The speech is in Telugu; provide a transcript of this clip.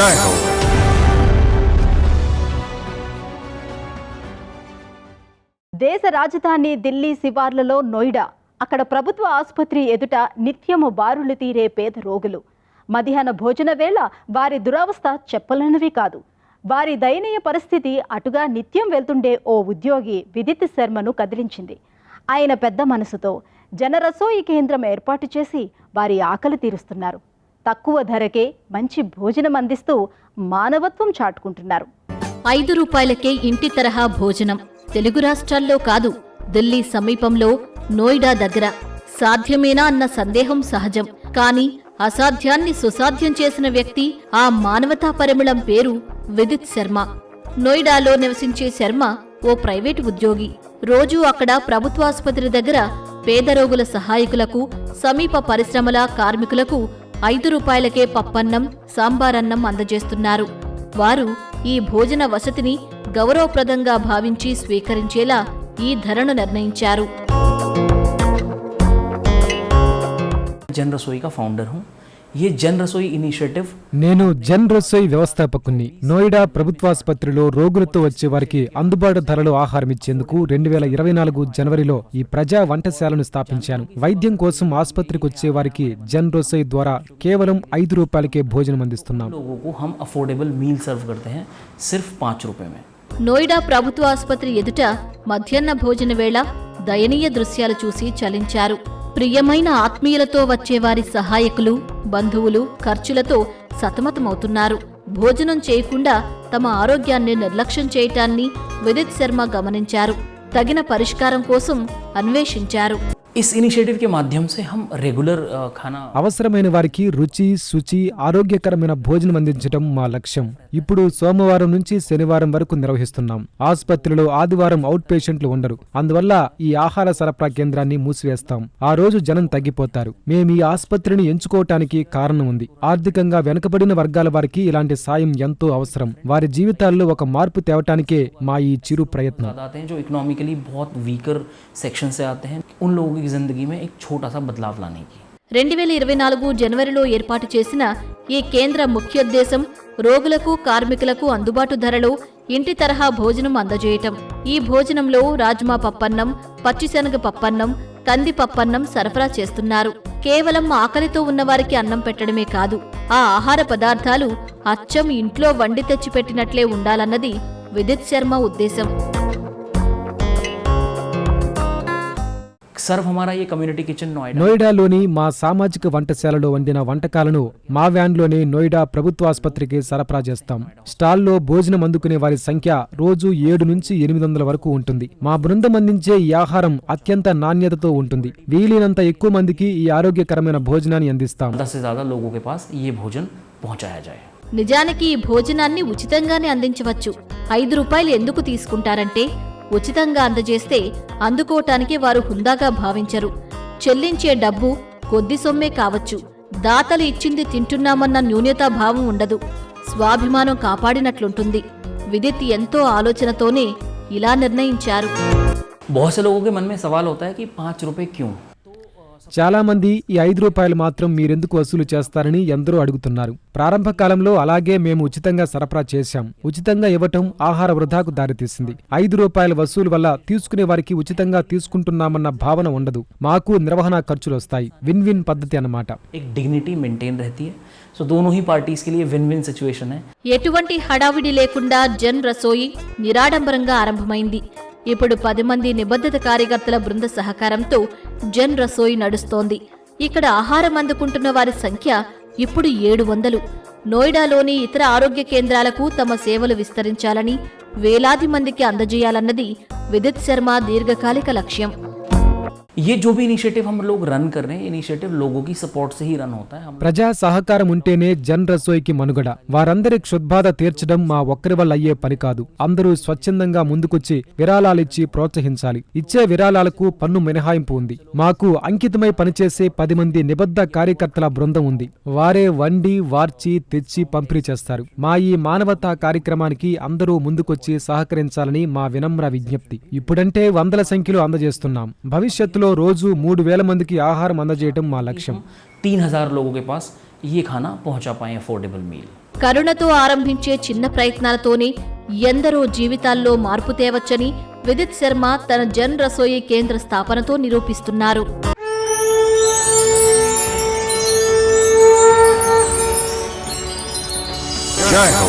जय हो। దేశ రాజధాని ఢిల్లీ శివార్లలో నోయిడా, అక్కడ ప్రభుత్వ ఆసుపత్రి ఎదుట నిత్యము బారులు తీరే పేద రోగులు. మధ్యాహ్న భోజన వేళ వారి దురవస్థ చెప్పలేనివి కాదు. వారి దయనీయ పరిస్థితి అటుగా నిత్యం వెళ్తుండే ఓ ఉద్యోగి విదిత్ శర్మను కదిలించింది. ఆయన పెద్ద మనసుతో జనరసోయి కేంద్రం ఏర్పాటు చేసి వారి ఆకలి తీరుస్తున్నారు. తక్కువ ధరకే మంచి భోజనం అందిస్తూ మానవత్వం చాటుకుంటున్నారు. 5 రూపాయలకే ఇంటి తరహా భోజనం. తెలుగు రాష్ట్రాల్లో కాదు, ఢిల్లీ సమీపంలో నోయిడా దగ్గర. సాధ్యమేనా అన్న సందేహం సహజం. కానీ అసాధ్యాన్ని సుసాధ్యం చేసిన వ్యక్తి, ఆ మానవతా పరిమళం పేరు విదిత్ శర్మ. నోయిడాలో నివసించే శర్మ ఓ ప్రైవేటు ఉద్యోగి. రోజూ అక్కడ ప్రభుత్వాసుపత్రి దగ్గర పేద రోగుల సహాయకులకు, సమీప పరిశ్రమల కార్మికులకు 5 రూపాయలకే పప్పన్నం, సాంబారన్నం అందజేస్తున్నారు. వారు ఈ భోజన వసతిని గౌరవప్రదంగా భావించి స్వీకరించేలా ఈ ధరను నిర్ణయించారు. జన్ రసోయి కా ఫౌండర్ హూం. ये जन रसोई इनिशिएटिव నేను జన్ రసోయి వ్యవస్థాపకుని. నోయిడా ప్రభుత్వాసుపత్రిలో రోగులతో వచ్చే వారికి అందుబాటు ధరలో ఆహారం ఇచ్చేందుకు 2024 జనవరిలో ఈ ప్రజా వంటశాలను స్థాపించాను. వైద్యం కోసం ఆసుపత్రికి వచ్చే వారికి జన్ రసోయి ద్వారా కేవలం 5 రూపాయలకే భోజనం అందిస్తున్నాం. लोगों को हम अफोर्डेबल मील सर्व करते हैं सिर्फ 5 रुपए में. నోయిడా ప్రభుత్వ ఆసుపత్రి ఎదుట మధ్యాహ్న భోజన వేళ దయనీయ దృశ్యాలు చూసి చలించారు. ప్రియమైన ఆత్మీయులతో వచ్చేవారి సహాయకులు, బంధువులు ఖర్చులతో సతమతమవుతున్నారు. భోజనం చేయకుండా తమ ఆరోగ్యాన్ని నిర్లక్ష్యం చేయటాన్ని విదిత్ శర్మ గమనించారు. తగిన పరిష్కారం కోసం అన్వేషించారు. इस इनिशिएटिव के माध्यम से हम रेगुलर खाना అవసరమైన వారికి రుచి, శుచి, ఆరోగ్యకరమైన భోజనం అందించడం మా లక్ష్యం. ఇప్పుడు సోమవారం నుంచి శనివారం వరకు నిర్వహిస్తున్నాం. ఆసుపత్రిలో ఆదివారం అవుట్ పేషెంట్లు ఉండరు. అందువల్ల ఈ ఆహార సరఫరా కేంద్రాన్ని మూసివేస్తాం. ఆ రోజు జనం తగ్గిపోతారు. మేము ఈ ఆసుపత్రిని ఎంచుకోవటానికి కారణం ఉంది. ఆర్థికంగా వెనుకబడిన వర్గాల వారికి ఇలాంటి సాయం ఎంతో అవసరం. వారి జీవితాల్లో ఒక మార్పు తేవటానికే మా ఈ చిరు ప్రయత్నం. जो इकोनॉमिकली बहुत वीकर सेक्शन से आते हैं उन लोगों की जिंदगी में एक छोटा सा बदलाव लाने की. 2024 జనవరిలో ఏర్పాటు చేసిన ఈ కేంద్ర ముఖ్యోద్దేశం రోగులకు, కార్మికులకు అందుబాటు ధరలో ఇంటి తరహా భోజనం అందజేయటం. ఈ భోజనంలో రాజ్మా పప్పన్నం, పచ్చిశనగ పప్పన్నం, కంది పప్పన్నం సరఫరా చేస్తున్నారు. కేవలం ఆకలితో ఉన్నవారికి అన్నం పెట్టడమే కాదు, ఆ ఆహార పదార్థాలు అచ్చం ఇంట్లో వండి తెచ్చిపెట్టినట్లే ఉండాలన్నది విదిత్ శర్మ ఉద్దేశం. सर्व हमारा ये कम्युनिटी किचन నోయిడాలోని మా సామాజిక వంటశాలలో వండిన వంటకాలను మా వ్యాన్లోనే నోయిడా ప్రభుత్వాసుపత్రికి సరఫరా చేస్తాం. స్టాల్లో భోజనం అందుకునే వారి సంఖ్య రోజు 7 నుంచి 800 వరకు ఉంటుంది. మా బృందం అందించే ఈ ఆహారం అత్యంత నాణ్యతతో ఉంటుంది. వీలైనంత ఎక్కువ మందికి ఈ ఆరోగ్యకరమైన భోజనాన్ని అందిస్తాం. 10 से ज्यादा लोगों के पास ये भोजन पहुंचाया जाए. నిజానికి ఈ భోజనాన్ని ఉచితంగానే అందించవచ్చు. 5 రూపాయలు ఎందుకు తీసుకుంటారంటే, ఉచితంగా అందజేస్తే అందుకోటానికి వారు హుందాగా భావించరు. చెల్లించే డబ్బు కొద్ది సొమ్మే కావచ్చు. దాతలు ఇచ్చింది తింటున్నామన్న న్యూనతాభావం ఉండదు. స్వాభిమానం కాపాడినట్లుంటుంది. విదిత్ ఎంతో ఆలోచనతోనే ఇలా నిర్ణయించారు. बहुत से लोगों के मन में सवाल होता है कि 5 रुपए क्यों. చాలా మంది ఈ 5 రూపాయలు మాత్రం మీరెందుకు వసూలు చేస్తారని ఎందరో అడుగుతున్నారు. ప్రారంభ కాలంలో అలాగే మేము ఉచితంగా సరఫరా చేశాం. ఉచితంగా ఇవ్వటం ఆహార వృధాకు దారితీసింది. 5 రూపాయల వసూలు వల్ల తీసుకునే వారికి ఉచితంగా తీసుకుంటున్నామన్న భావన ఉండదు. మాకు నిర్వహణ ఖర్చులు వస్తాయి. విన్ విన్ పద్ధతి అన్నమాట. एक डिग्निटी मेंटेन रहती है. सो दोनों ही पार्टीज के लिए विन विन सिचुएशन है. ఎటువంటి హడావిడి లేకుండా జన్ రసోయి నిరాడంబరంగా ఆరంభమైంది. ఇప్పుడు 10 మంది నిబద్ధత కార్యకర్తల బృంద సహకారంతో జన్ రసోయి నడుస్తోంది. ఇక్కడ ఆహారం అందుకుంటున్న వారి సంఖ్య ఇప్పుడు 700. నోయిడాలోని ఇతర ఆరోగ్య కేంద్రాలకు తమ సేవలు విస్తరించాలని, వేలాది మందికి అందజేయాలన్నది విదిత్ శర్మ దీర్ఘకాలిక లక్ష్యం. ये जो भी इनिशिएटिव हम लोग रन कर रहे हैं, इनिशिएटिव लोगों की सपोर्ट से ही रन होता है. ప్రజా సహకారం ఉంటేనే జన్ రసోయికి మనుగడ. వారందరి క్షుద్బాధ తీర్చడం మా ఒక్కరి వల్ల అయ్యే పని కాదు. అందరూ స్వచ్ఛందంగా ముందుకొచ్చి విరాళాలిచ్చి ప్రోత్సహించాలి. ఇచ్చే విరాళాలకు పన్ను మినహాయింపు ఉంది. మాకు అంకితమై పనిచేసే 10 మంది నిబద్ధ కార్యకర్తల బృందం ఉంది. వారే వండి, వార్చి, తెచ్చి పంపిణీ చేస్తారు. మా ఈ మానవతా కార్యక్రమానికి అందరూ ముందుకొచ్చి సహకరించాలని మా వినమ్ర విజ్ఞప్తి. ఇప్పుడంటే వందల సంఖ్యలో అందజేస్తున్నాం. భవిష్యత్తులో రోజు 3000 మందికి ఆహారం అందజేయడం మా లక్ష్యం. 3000 लोगों के पास ये खाना पहुंचा पाए अफोर्डेबल मील. కరుణతో ఆరంభించే చిన్న ప్రయత్నాలతోనే ఎందరో జీవితాల్లో మార్పు తేవచ్చని విదిత్ శర్మ తన జన్ రసోయి కేంద్ర స్థాపనతో నిరూపిస్తున్నారు. జై హో.